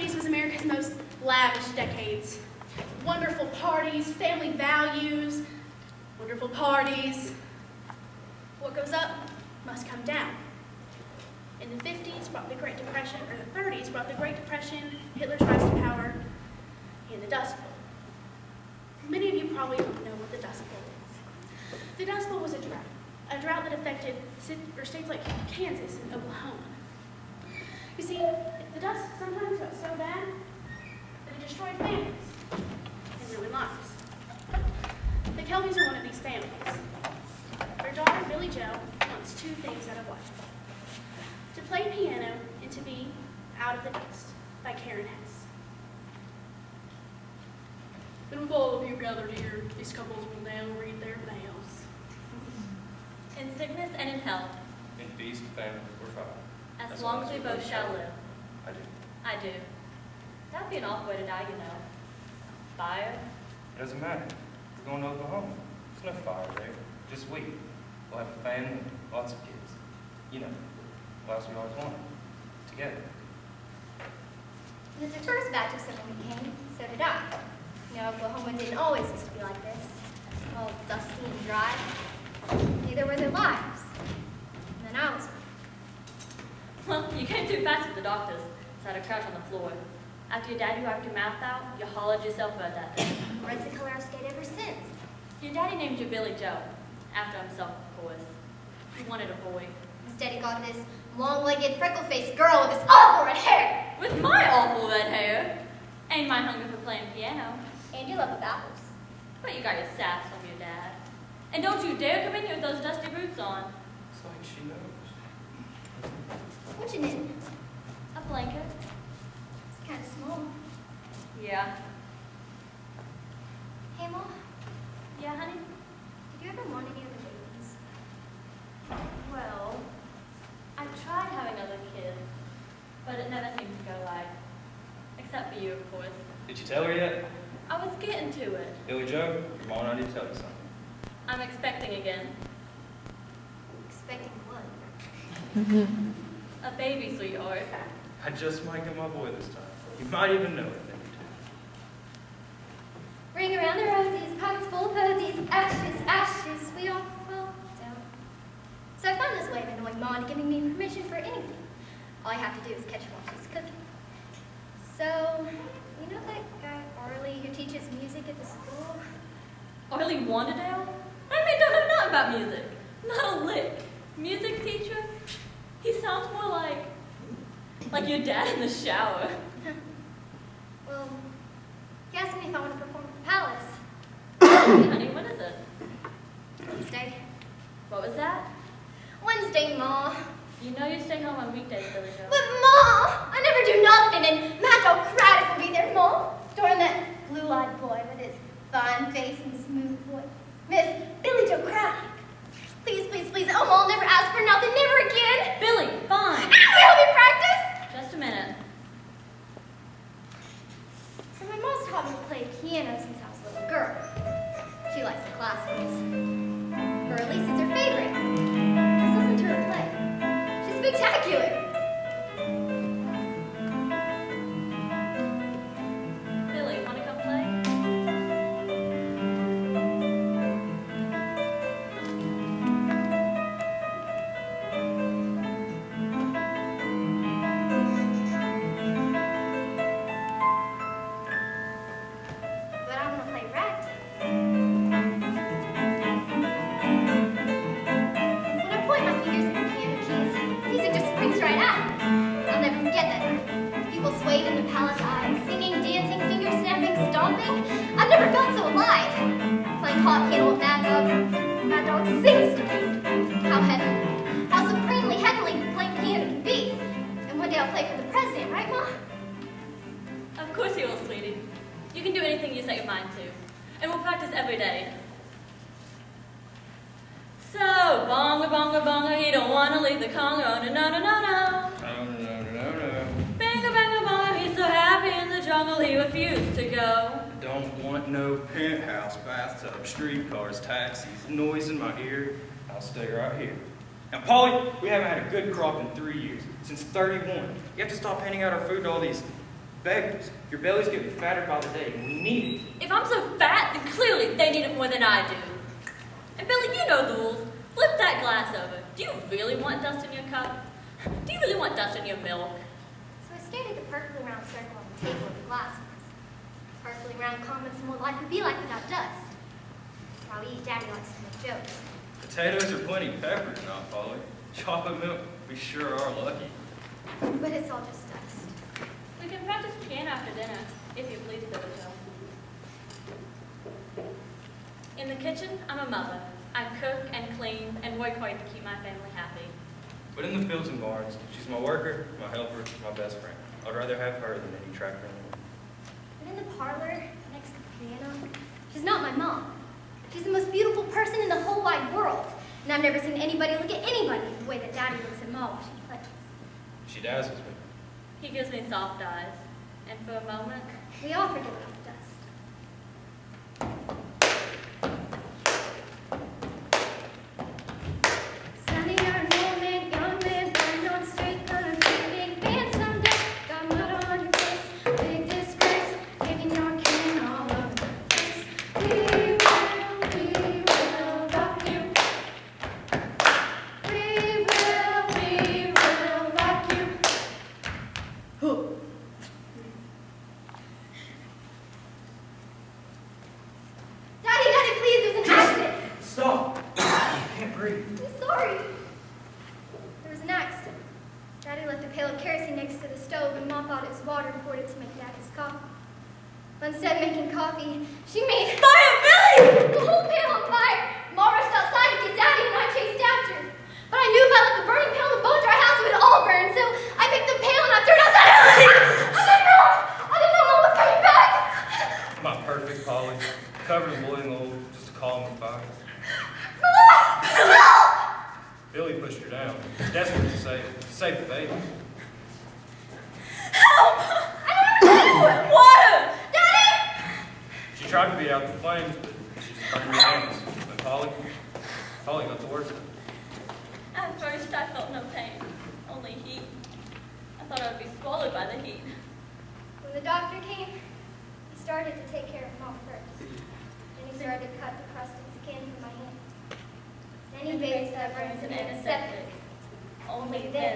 70s was America's most lavish decades. Wonderful parties, family values, wonderful parties. What goes up must come down. In the 50s brought the Great Depression, or the 30s brought the Great Depression, Hitler's rise to power, and the Dust Bowl. Many of you probably don't know what the Dust Bowl is. The Dust Bowl was a drought that affected states like Kansas and Oklahoma. You see, the dust sometimes got so bad that it destroyed families and ruined lives. The Kelbys are one of these families. Their daughter, Billie Joe, wants two things out of life: to play piano and to be Out of the Dust by Karen Hess. And with all of you gathered here, these couples will now read their vows. In sickness and in health, In feast, famine, or fire. as long as we both shall live. I do. I do. That'd be an awful way to die, you know. Fire? It doesn't matter. We're going to Oklahoma. There's no fire there. Just we. We'll have a family, lots of kids. You know, lives we always wanted. Together. It was a tourist baptism when we came, so did I. You know, Oklahoma didn't always used to be like this. All dusty and dry. Neither were their lives. And then I was. Well, you came too fast with the doctors, so I had to crouch on the floor. After your daddy wiped your mouth out, you hollowed yourself out that day. Red's the color I've stayed ever since. Your daddy named you Billie Joe, after himself, of course. He wanted a boy. Instead, he got this long-legged, freckle-faced girl with this awful red hair. With my awful red hair, and my hunger for playing piano. And your love of apples. But you got your sass from your dad. And don't you dare come in here with those dusty boots on. It's like she knows. What you knitting? A blanket. It's kind of small. Yeah. Hey, Mom, Yeah, honey? did you ever want any other babies? Well, I tried having other kids, but it never seemed to go right. Except for you, of course. Did you tell her yet? I was getting to it. Billie Joe, your mom and I need to tell you something. I'm expecting again. Expecting what? A baby, sweetheart. I just might get my boy this time. You might even know it. Ring around the rosies, pockets full of posies, ashes, ashes, we all fall down. So I found this way of annoying Ma into giving me permission for anything. All I have to do is catch her while she's cooking. So, you know that guy Arlie who teaches music at the school? Arlie Wanderdale? I mean, don't know nothing about music. Not a lick. Music teacher? He sounds more like your dad in the shower. Well, he asked me if I want to perform at the Palace. Hey, honey, when is it? Wednesday. What was that? Wednesday, Ma. You know you stay home on weekdays, Billie Joe. But Ma, I never do nothing, and Matt O'Craddock will be there, Ma. Storing that blue-eyed boy with his fine face and smooth voice. Miss Billie Joe Craddock. Please, please, please. Oh, Ma, I'll never ask for nothing, never again. Billie, fine. Will help me practice? Just a minute. So my mom's taught me to play piano since I was a little girl. She likes the classics. Or at least it's her favorite. Just listen to her play. She's spectacular. Billie, wanna come play? But I want to play ragtime. When I point my fingers at the piano keys, music just springs right out. I'll never forget that night. People swayed in the palace aisle, singing, dancing, finger snapping, stomping. I've never felt so alive. Playing hot piano with Mad Dog. Mad Dog sings to me. How heavenly, how supremely heavenly playing piano can be. And one day I'll play for the president, right, Ma? Of course you will, sweetie. You can do anything you set your mind to. And we'll practice every day. So, bonga, bonga, bonga, he don't want to leave the Congo. No, no, no, no, no. No. Banga, banga, bonga, he's so happy in the jungle he refused to go. Don't want no penthouse, bathtub, streetcars, taxis, noise in my ear. I'll stay right here. Now, Polly, we haven't had a good crop in 3 years, since 31. You have to stop handing out our food to all these Beggars, your belly's getting fatter by the day, and we need it. If I'm so fat, then clearly they need it more than I do. And Billy, you know the rules. Flip that glass over. Do you really want dust in your cup? Do you really want dust in your milk? So I stared at the perfectly round circle on the table of the glasses. Perfectly round comments and what life would be like without dust. Now Daddy likes to make jokes. Potatoes are plenty peppered, not Polly. Chocolate milk, we sure are lucky. But it's all just dust. We can practice piano after dinner, if you please, Billy Joe. In the kitchen, I'm a mother. I cook and clean and work hard to keep my family happy. But in the fields and barns, she's my worker, my helper, my best friend. I'd rather have her than any tractor in the world. But in the parlor, next to the piano, she's not my mom. She's the most beautiful person in the whole wide world. And I've never seen anybody look at anybody the way that Daddy looks at Mom while she plays. She dazzles me. He gives me soft eyes, and for a moment, We all forget about the dust. Sunny young man, born on straight, gonna be a big man someday. Got mud on your face, big disgrace, taking your can all over the place. We will rock you. We will rock you. Daddy, please, there's an accident. Stop! I can't breathe. I'm sorry. There was an accident. Daddy left a pail of kerosene next to the stove, and Mom thought it was water and poured it to make Daddy's coffee. But instead of making coffee, she made Fire, Billy! the whole pail on fire. Mom rushed outside to get Daddy, and I chased after. But I knew if I left the burning pail in the bone dry house, it would all burn. So I picked the pail and I threw it outside. I didn't know Mom was coming back. My perfect Polly, covered in boiling oil, just to call him fire. Billy pushed her down, desperate to save the baby. Help! Water! Daddy! She tried to beat out the flames, but she just burned her hands. And Polly got the worst of it. At first, I felt no pain, only heat. I thought I would be swallowed by the heat. When the doctor came, he started to take care of Mom first. Then he started to cut the crusted skin from my hands. Then he bathed her Burns in an antiseptic. antiseptic. Only then